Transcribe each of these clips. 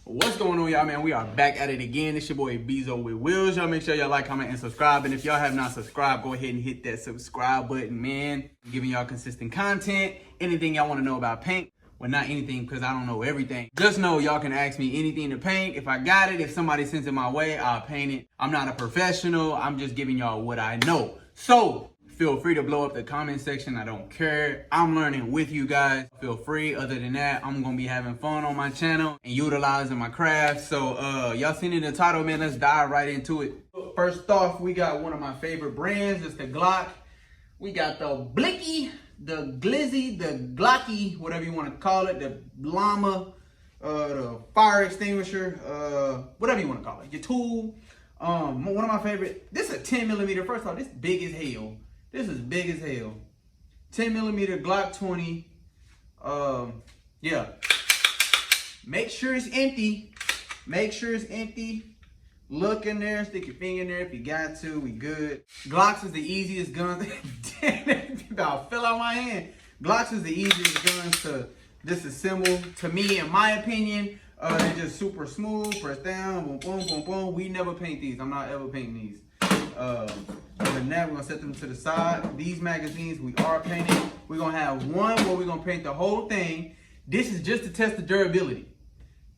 What's going on, y'all, man? We are back at it again. It's your boy Bezo with Wheels. Y'all make sure y'all like, comment, and subscribe. And if y'all have not subscribed, go ahead and hit that subscribe button, man. I'm giving y'all consistent content. Anything y'all want to know about paint. Well, not anything, because I don't know everything. Just know y'all can ask me anything to paint. If I got it, if somebody sends it my way, I'll paint it. I'm not a professional. I'm just giving y'all what I know. So feel free to blow up the comment section. I don't care. I'm learning with you guys. Feel free. Other than that, I'm going to be having fun on my channel and utilizing my craft. So y'all seen in the title, man. Let's dive right into it. First off, we got one of my favorite brands. It's the Glock. We got the Blicky, the Glizzy, the Glocky, whatever you want to call it, the Llama, the fire extinguisher, whatever you want to call it, your tool. One of my favorite. This is a 10 millimeter. First off, this is big as hell. This is big as hell. 10 millimeter Glock 20. Yeah. Make sure it's empty. Make sure it's empty. Look in there, stick your finger in there if you got to. We good. Glocks is the easiest gun. Damn, it about fell out my hand. Glocks is the easiest guns to disassemble. To me, in my opinion, they're just super smooth. Press down, boom, boom, boom, boom. We never paint these. I'm not ever painting these. Other than that, we're gonna set them to the side. These magazines we are painting. We're gonna have one where we're gonna paint the whole thing. This is just to test the durability,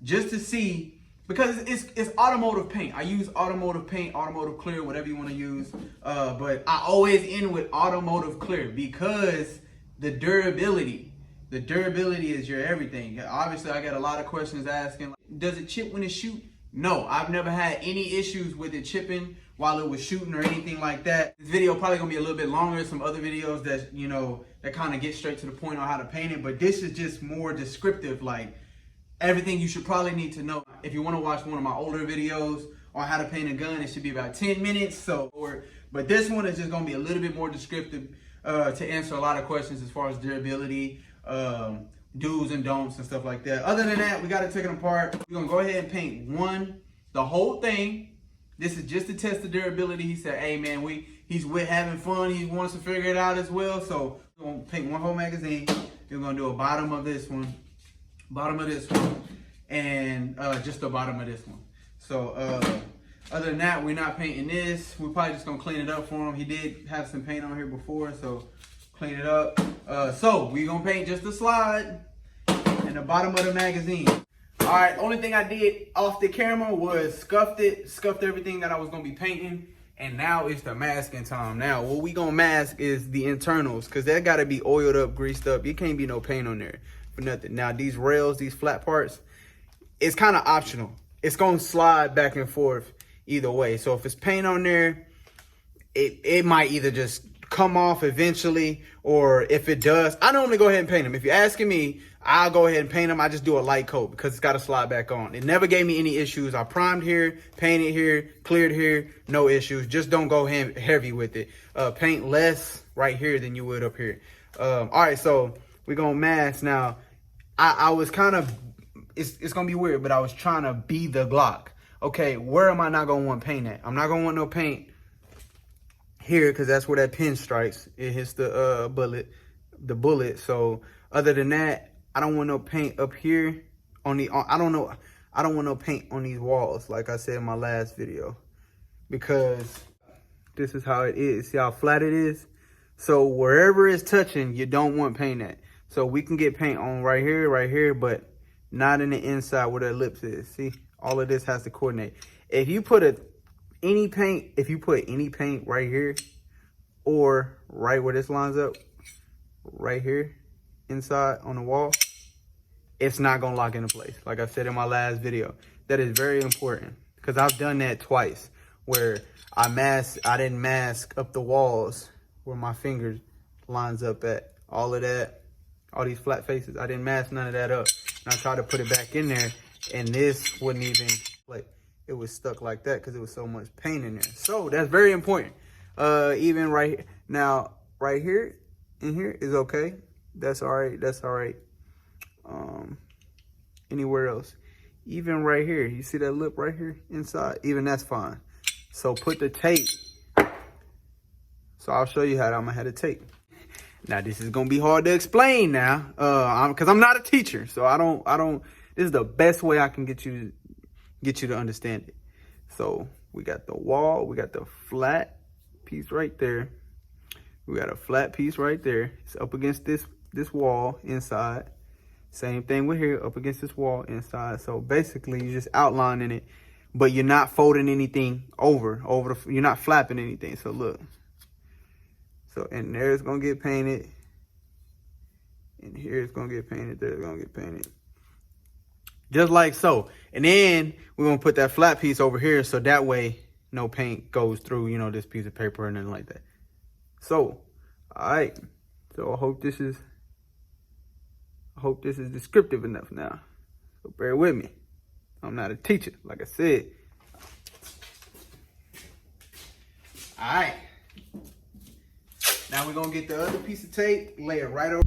just to see, because it's automotive paint. I use automotive paint, automotive clear, whatever you want to use. But I always end with automotive clear because the durability is your everything. Obviously, I got a lot of questions asking, does it chip when it shoot? No, I've never had any issues with it chipping while it was shooting or anything like that. This video probably gonna be a little bit longer. Some other videos that, you know, that kind of get straight to the point on how to paint it, but this is just more descriptive, like everything you should probably need to know. If you want to watch one of my older videos on how to paint a gun, it should be about 10 minutes. But this one is just gonna be a little bit more descriptive to answer a lot of questions as far as durability, do's and don'ts and stuff like that. Other than that, we got it taken apart. We're gonna go ahead and paint the whole thing. This is just to test the durability. He said, hey man, he's with having fun. He wants to figure it out as well. So we're gonna paint one whole magazine. We're gonna do a bottom of this one, and just the bottom of this one. So other than that, we're not painting this. We're probably just gonna clean it up for him. He did have some paint on here before, so clean it up. So we're gonna paint just the slide and the bottom of the magazine. All right, only thing I did off the camera was scuffed everything that I was gonna be painting, and now it's the masking time. Now, what we gonna mask is the internals, cause that gotta be oiled up, greased up. It can't be no paint on there for nothing. Now, these rails, these flat parts, it's kind of optional. It's gonna slide back and forth either way. So if it's paint on there, it might either just come off eventually, or if it does, I normally go ahead and paint them. If you're asking me, I'll go ahead and paint them. I just do a light coat because it's got to slide back on. It never gave me any issues. I primed here, painted here, cleared here, no issues. Just don't go heavy with it. Paint less right here than you would up here. All right, so we're gonna mask now. I was kind of, it's gonna be weird, but I was trying to be the Glock. Okay, where am I not gonna want paint at? I'm not gonna want no paint here because that's where that pin strikes. It hits the bullet. So other than that, I don't want no paint up here on the, I don't want no paint on these walls, like I said in my last video, because this is how it is. See how flat it is? So wherever it's touching, you don't want paint at. So we can get paint on right here, but not in the inside where the lips is. See, all of this has to coordinate. If you put any paint right here, or right where this lines up, right here, inside on the wall, it's not gonna lock into place. Like I said in my last video, that is very important, because I've done that twice where I didn't mask up the walls where my fingers lines up at. All of that, all these flat faces, I didn't mask none of that up, and I tried to put it back in there, and this wouldn't even, like, it was stuck like that because it was so much paint in there. So that's very important. Even right now, right here, in here is okay. That's all right. Anywhere else, even right here, you see that lip right here inside, even that's fine. So put the tape. So I'll show you how I'm gonna have the tape. Now this is gonna be hard to explain now, because I'm not a teacher, so I don't This is the best way I can get you to understand it. So we got the wall, we got the flat piece right there. We got a flat piece right there. It's up against this wall inside. Same thing with here, up against this wall inside. So basically you're just outlining it, but you're not folding anything over you're not flapping anything. So look. So and there's gonna get painted. And here it's gonna get painted, there's gonna get painted. Just like so. And then we're gonna put that flat piece over here so that way no paint goes through, you know, this piece of paper or nothing like that. So, all right. So I hope this is descriptive enough now. So bear with me. I'm not a teacher, like I said. All right. Now we're gonna get the other piece of tape, lay it right over.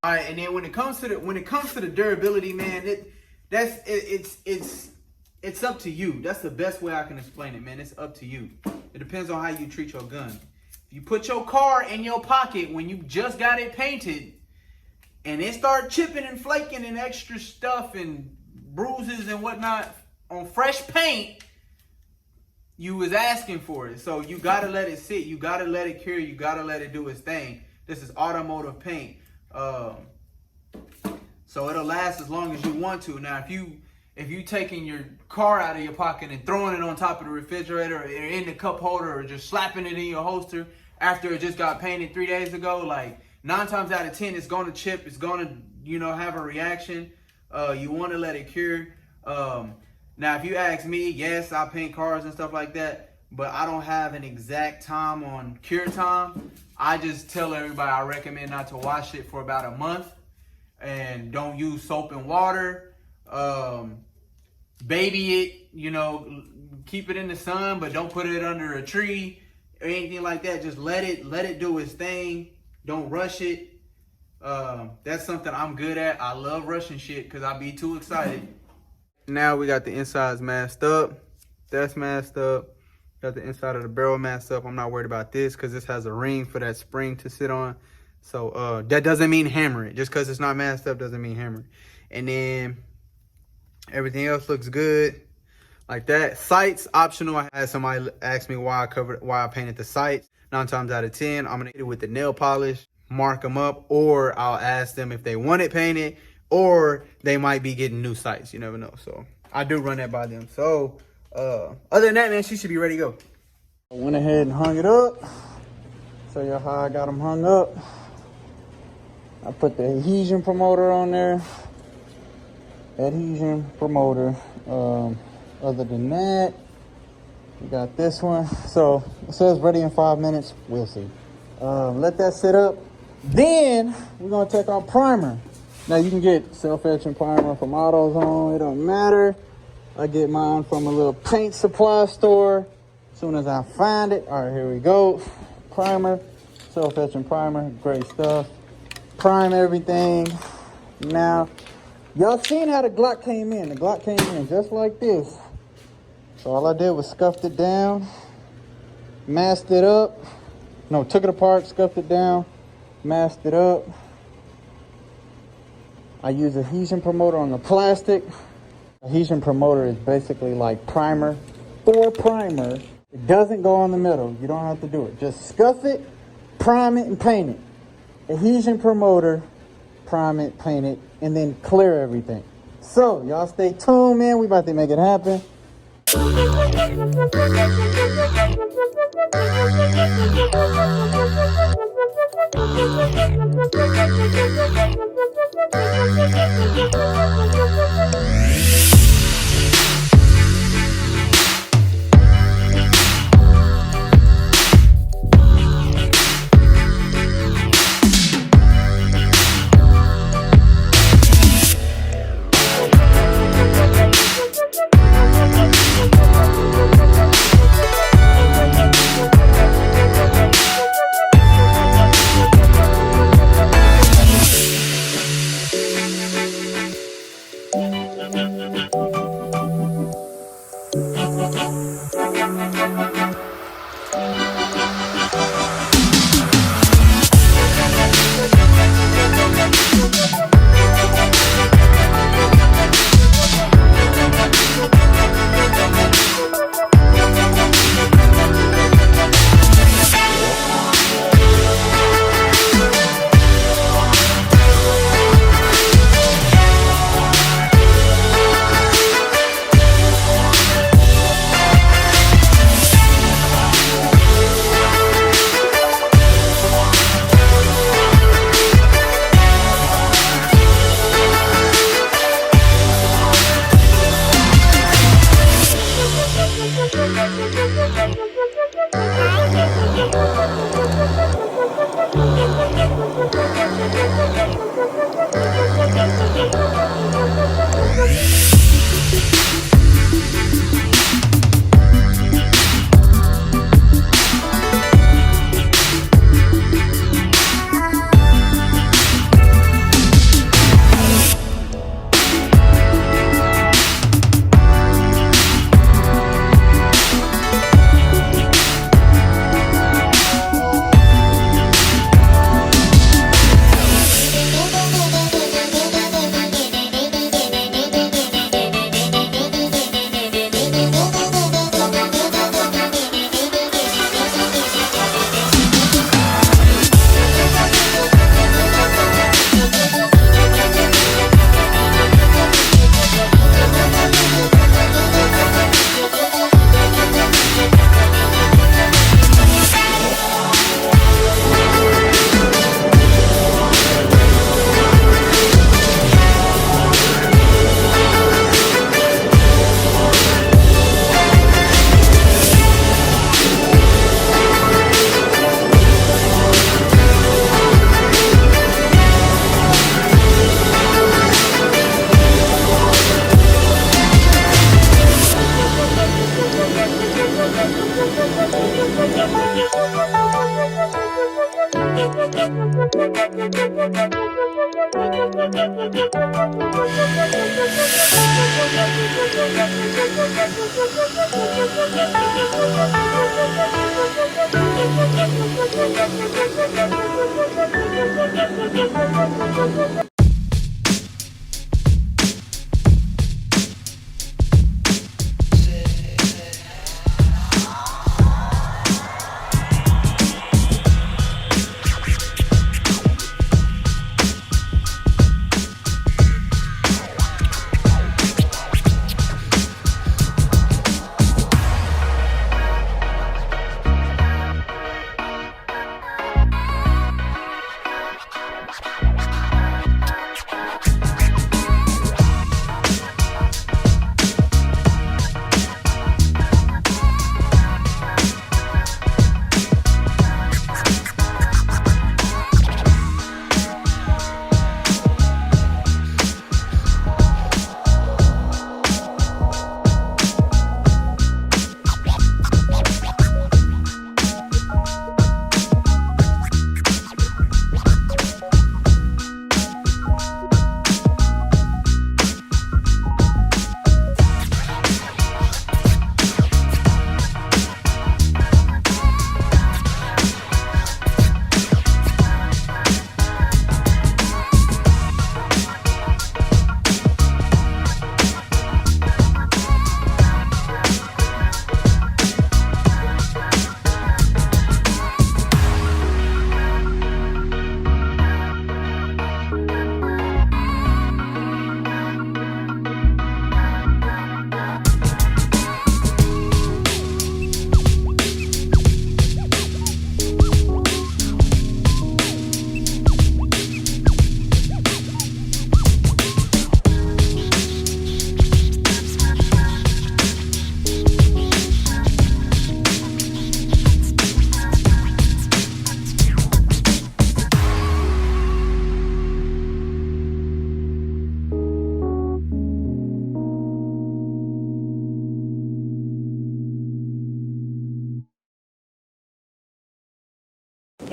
All right, and then when it comes to the durability, man, it's up to you. That's the best way I can explain it, man. It's up to you. It depends on how you treat your gun. If you put your car in your pocket when you just got it painted, and it start chipping and flaking and extra stuff and bruises and whatnot on fresh paint, you was asking for it. So you gotta let it sit. You gotta let it cure. You gotta let it do its thing. This is automotive paint. So it'll last as long as you want to. Now, if you taking your car out of your pocket and throwing it on top of the refrigerator or in the cup holder or just slapping it in your holster after it just got painted 3 days ago, like 9 times out of 10, it's going to chip. It's going to, you know, have a reaction. You want to let it cure. Now, if you ask me, yes, I paint cars and stuff like that, but I don't have an exact time on cure time. I just tell everybody I recommend not to wash it for about a month, and don't use soap and water. Baby it, you know, keep it in the sun, but don't put it under a tree or anything like that. Just let it do its thing. Don't rush it. That's something I'm good at. I love rushing shit because I be too excited. Now we got the insides masked up. That's masked up. Got the inside of the barrel masked up. I'm not worried about this because this has a ring for that spring to sit on. So that doesn't mean hammer it. Just because it's not masked up doesn't mean hammer it. And then everything else looks good like that. Sights optional. I had somebody ask me why I painted the sights. 9 times out of 10, I'm gonna hit it with the nail polish, mark them up, or I'll ask them if they want it painted, or they might be getting new sights. You never know. So I do run that by them. So other than that, man, she should be ready to go. I went ahead and hung it up. Show you how I got them hung up. I put the adhesion promoter on there. Adhesion promoter. Other than that, we got this one. So it says ready in 5 minutes. We'll see. Let that sit up. Then we're gonna take our primer. Now you can get self-etching primer from AutoZone. It don't matter. I get mine from a little paint supply store as soon as I find it. All right, here we go. Primer, self-etching primer, great stuff. Prime everything. Now, y'all seen how the Glock came in. The Glock came in just like this. So all I did was scuffed it down, masked it up. No, took it apart, scuffed it down, masked it up. I use adhesion promoter on the plastic. Adhesion promoter is basically like primer for primer. It doesn't go on the middle. You don't have to do it. Just scuff it, prime it, and paint it. Adhesion promoter, prime it, paint it, and then clear everything. So y'all stay tuned, man. We about to make it happen.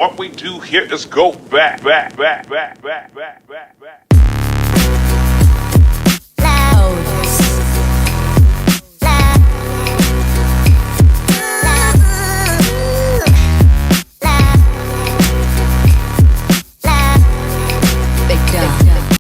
What we do here is go back.